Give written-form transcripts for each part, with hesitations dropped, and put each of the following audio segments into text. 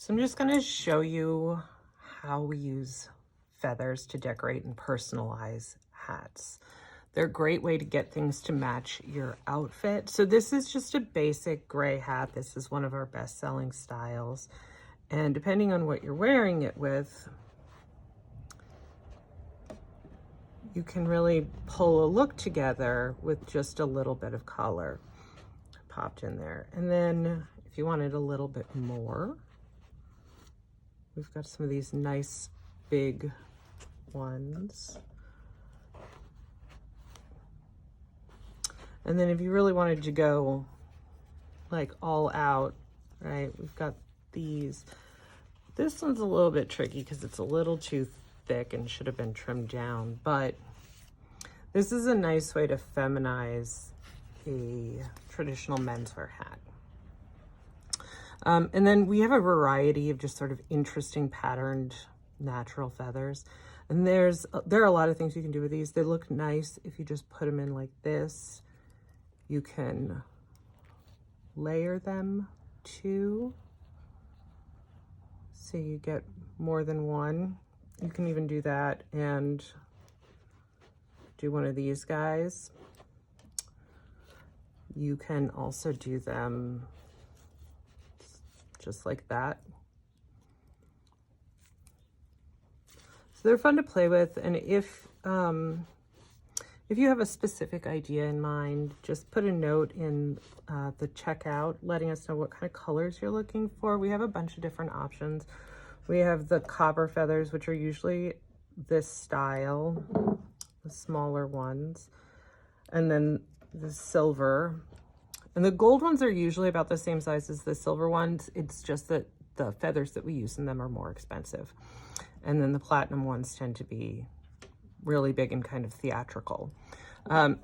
So I'm just going to show you how we use feathers to decorate and personalize hats. They're a great way to get things to match your outfit. So this is just a basic gray hat. This is one of our best-selling styles. And depending on what you're wearing it with, you can really pull a look together with just a little bit of color popped in there. And then if you wanted a little bit more, we've got some of these nice big ones. And then if you really wanted to go like all out, right, we've got these. This one's a little bit tricky because it's a little too thick and should have been trimmed down, but this is a nice way to feminize a traditional menswear hat. And then we have a variety of just sort of interesting patterned natural feathers. And there are a lot of things you can do with these. They look nice if you just put them in like this. You can layer them too, so you get more than one. You can even do that and do one of these guys. You can also do them just like that. So they're fun to play with, and if you have a specific idea in mind, just put a note in the checkout letting us know what kind of colors you're looking for. We have a bunch of different options. We have the copper feathers, which are usually this style, the smaller ones, and then the silver. And the gold ones are usually about the same size as the silver ones. It's just that the feathers that we use in them are more expensive. And then the platinum ones tend to be really big and kind of theatrical.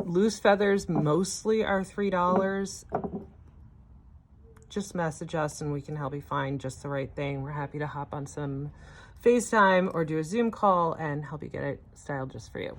Loose feathers mostly are $3. Just message us and we can help you find just the right thing. We're happy to hop on some FaceTime or do a Zoom call and help you get it styled just for you.